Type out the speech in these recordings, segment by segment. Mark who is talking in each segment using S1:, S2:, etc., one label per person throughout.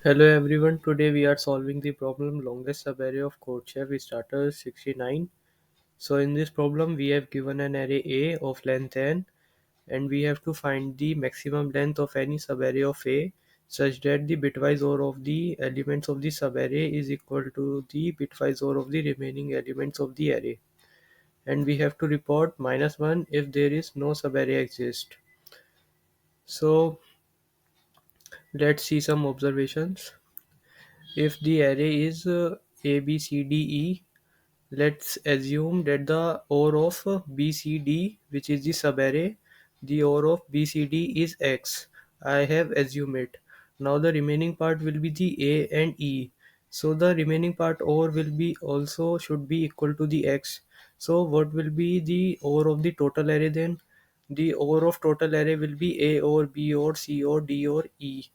S1: Hello everyone, today we are solving the problem longest subarray of Codechef starter 69. So in this problem we have given an array A of length n and we have to find the maximum length of any subarray of A such that the bitwise OR of the elements of the subarray is equal to the bitwise OR of the remaining elements of the array. And we have to report -1 if there is no subarray exist. So let's see some observations. If the array is A, B, C, D, E, let's assume that the OR of BCD, which is the subarray, the OR of BCD is X. I have assumed it. Now the remaining part will be the A and E. So the remaining part OR will be also should be equal to the X. So what will be the OR of the total array then? The OR of total array will be A or B or C or D or E,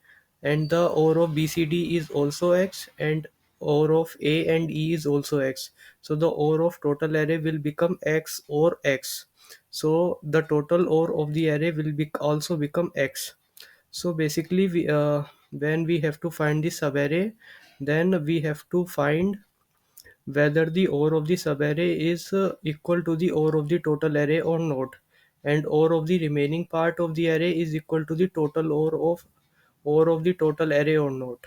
S1: and the OR of BCD is also X, and OR of A and E is also X. So the OR of total array will become X or X. So the total OR of the array will be also become X. So basically, when we have to find the subarray, then we have to find whether the OR of the subarray is equal to the OR of the total array or not, and OR of the remaining part of the array is equal to the total OR of the total array or not.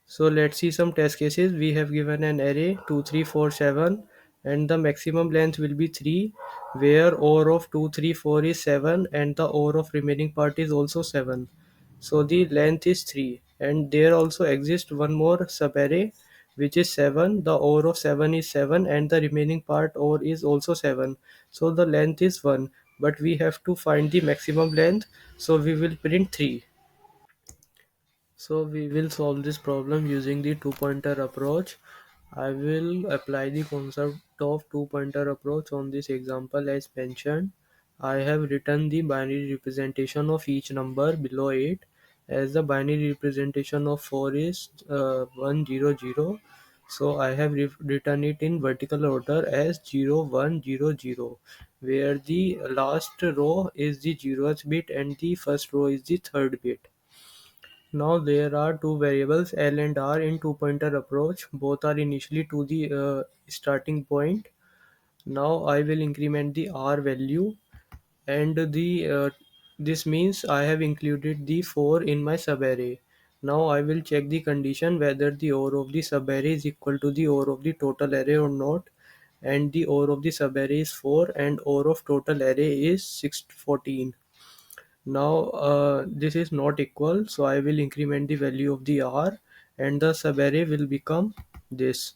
S1: So let's see some test cases. We have given an array 2, 3, 4, 7, and the maximum length will be 3, where OR of 2, 3, 4 is 7 and the OR of remaining part is also 7. So the length is 3, and there also exists one more subarray which is 7. The OR of 7 is 7 and the remaining part OR is also 7. So the length is 1, but we have to find the maximum length, so we will print 3. So we will solve this problem using the two-pointer approach. I will apply the concept of two-pointer approach on this example as mentioned. I have written the binary representation of each number below it, as the binary representation of 4 is 1 0 0. So I have written it in vertical order as 0 1 0 0, where the last row is the 0th bit and the first row is the third bit. Now there are two variables L and R in two-pointer approach. Both are initially to the starting point. Now I will increment the R value, and the this means I have included the 4 in my subarray. Now I will check the condition whether the OR of the subarray is equal to the OR of the total array or not, and the OR of the subarray is 4 and OR of total array is 614. Now this is not equal, so I will increment the value of the R, and the subarray will become this.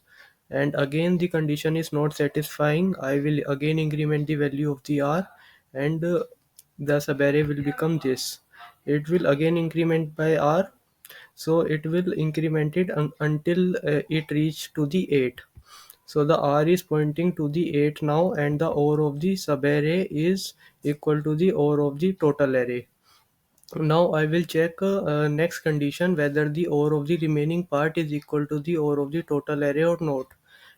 S1: And again the condition is not satisfying, I will again increment the value of the R, and the subarray will become this. It will again increment by R, so it will increment it until it reach to the 8. So the R is pointing to the 8 now, and the OR of the subarray is equal to the OR of the total array. Now I will check next condition whether the OR of the remaining part is equal to the OR of the total array or not.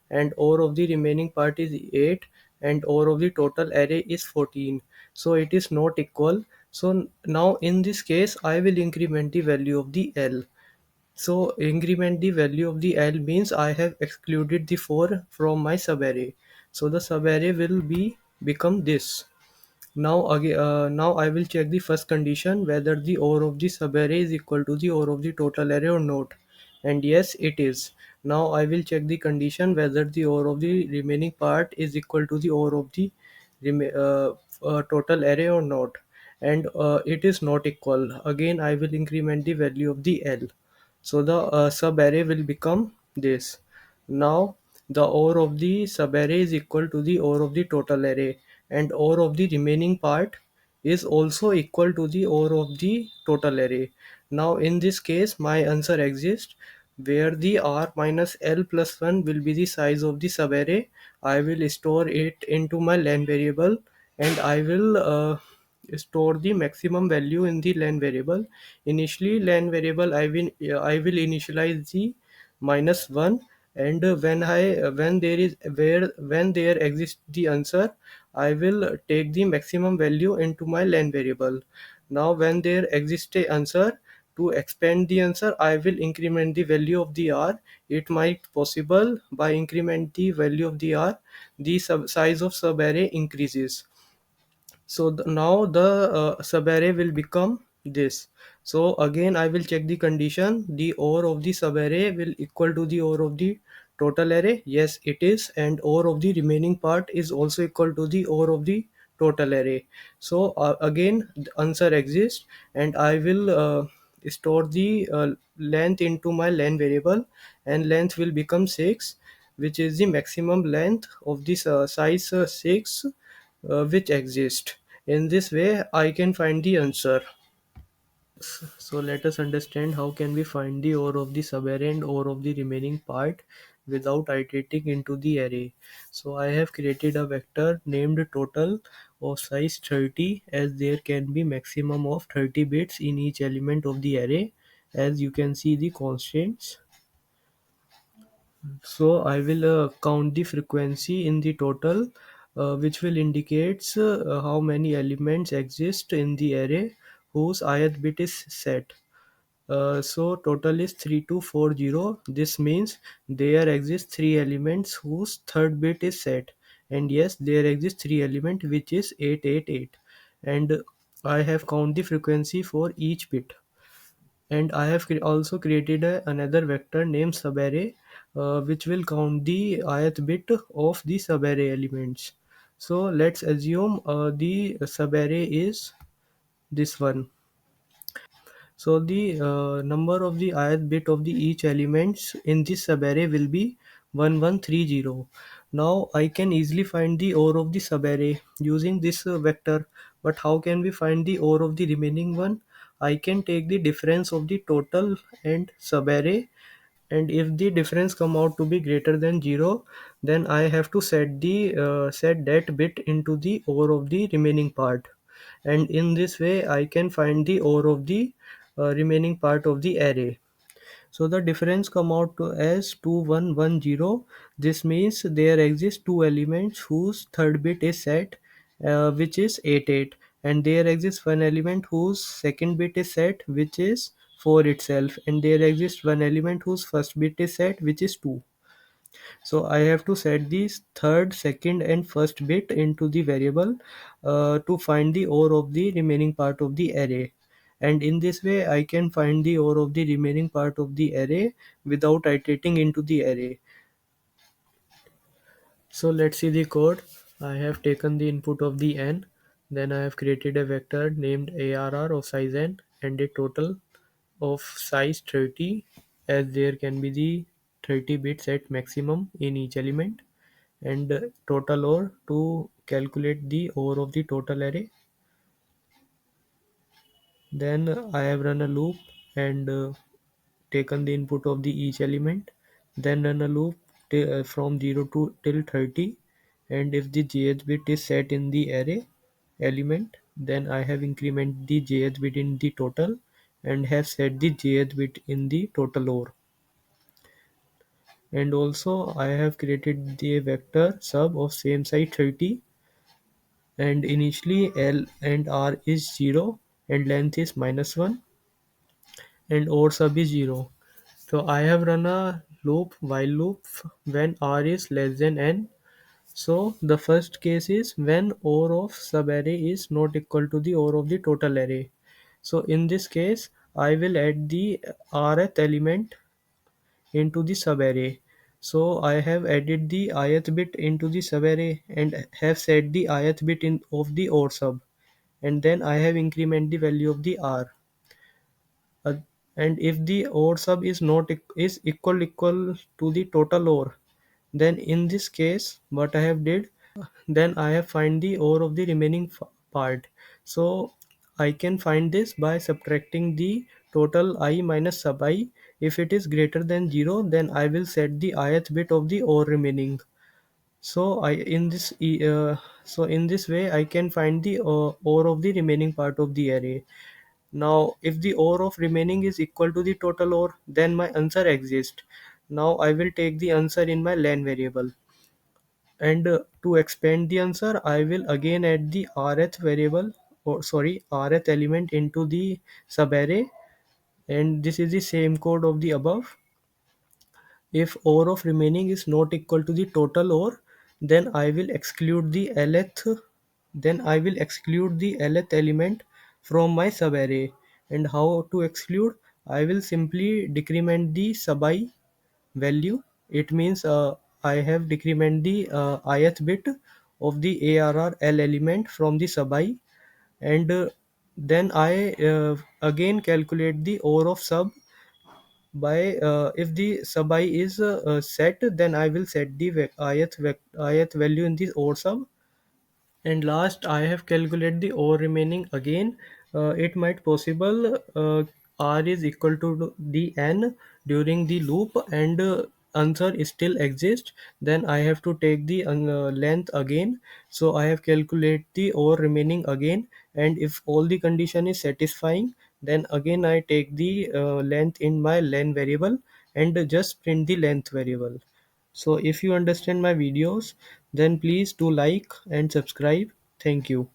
S1: And OR of the remaining part is 8 and OR of the total array is 14. So it is not equal. So now in this case I will increment the value of the L. So increment the value of the L means I have excluded the 4 from my subarray. So the subarray will become this. Now I will check the first condition whether the OR of the subarray is equal to the OR of the total array or not, and yes it is. Now I will check the condition whether the OR of the remaining part is equal to the OR of the total array or not, and it is not equal. Again I will increment the value of the L, so the subarray will become this. Now the OR of the subarray is equal to the OR of the total array, and OR of the remaining part is also equal to the OR of the total array. Now in this case my answer exists, where the R minus L plus 1 will be the size of the subarray. I will store it into my len variable, and I will store the maximum value in the len variable. Initially len variable I will initialize the -1, and when there exists the answer, I will take the maximum value into my len variable. Now when there exists a answer, To expand the answer, I will increment the value of the r. It might possible by increment the value of the r, the size of subarray increases. So now the subarray will become this. So again I will check the condition. The OR of the subarray will equal to the OR of the total array. Yes, it is. And OR of the remaining part is also equal to the OR of the total array. So again the answer exists, and I will store the length into my len variable, and length will become 6, which is the maximum length of this size 6 which exist. In this way, I can find the answer. So let us understand how can we find the OR of the subarray and OR of the remaining part without iterating into the array. So I have created a vector named total of size 30, as there can be maximum of 30 bits in each element of the array, as you can see the constraints. So I will count the frequency in the total, which will indicates how many elements exist in the array whose ith bit is set. So total is 3240. This means there exist three elements whose third bit is set, and yes, there exist three element which is 888, and I have count the frequency for each bit. And I have also created another vector named subarray, which will count the ith bit of the subarray elements. So let's assume the subarray is this one. So the number of the ith bit of the each elements in this subarray will be 1130. Now I can easily find the OR of the subarray using this vector. But how can we find the OR of the remaining one? I can take the difference of the total and subarray, and if the difference come out to be greater than 0, then I have to set that bit into the OR of the remaining part, and in this way I can find the OR of the remaining part of the array. So the difference come out to as 2110. This means there exist two elements whose third bit is set, which is 88, and there exists one element whose second bit is set, which is 4 itself, and there exists one element whose first bit is set, which is 2. So I have to set these third, second, and first bit into the variable to find the OR of the remaining part of the array. And in this way, I can find the OR of the remaining part of the array without iterating into the array. So let's see the code. I have taken the input of the n, then I have created a vector named arr of size n and a total of size 30, as there can be the 30 bits at maximum in each element, and total OR to calculate the OR of the total array. Then I have run a loop and taken the input of the each element, then run a loop from 0 to till 30, and if the jth bit is set in the array element, then I have increment the jth bit in the total and have set the jth bit in the total OR. And also I have created the vector sub of same size 30, and initially L and R is 0 and length is -1, and OR sub is 0. So I have run a loop while loop when R is less than n. So the first case is when OR of subarray is not equal to the OR of the total array. So in this case, I will add the rth element into the subarray. So I have added the ith bit into the subarray and have set the ith bit in of the OR sub, and then I have increment the value of the r. Uh, and if the OR sub is not is equal to the total OR, then in this case what I have did, then I have find the OR of the remaining part. So I can find this by subtracting the total I minus sub I. If it is greater than 0, then I will set the ith bit of the OR remaining. So so in this way I can find the OR of the remaining part of the array. Now, if the OR of remaining is equal to the total OR, then my answer exists. Now I will take the answer in my len variable. And to expand the answer, I will again add the rth variable, or sorry, rth element into the subarray, and this is the same code of the above. If or of remaining is not equal to the total or, then I will exclude the lth then I will exclude the lth element from my subarray. And how to exclude? I will simply decrement the subi value. It means I have decrement the ith bit of the arr l element from the subi, and then I again calculate the or of sub by if the sub I is set, then I will set the ith value in the or sub. And last, I have calculated the O remaining again. It might possible R is equal to the N during the loop, and answer is still exists. Then I have to take the length again. So I have calculated the O remaining again, and if all the condition is satisfying, then again I take the length in my len variable and just print the length variable. So if you understand my videos, then please do like and subscribe. Thank you.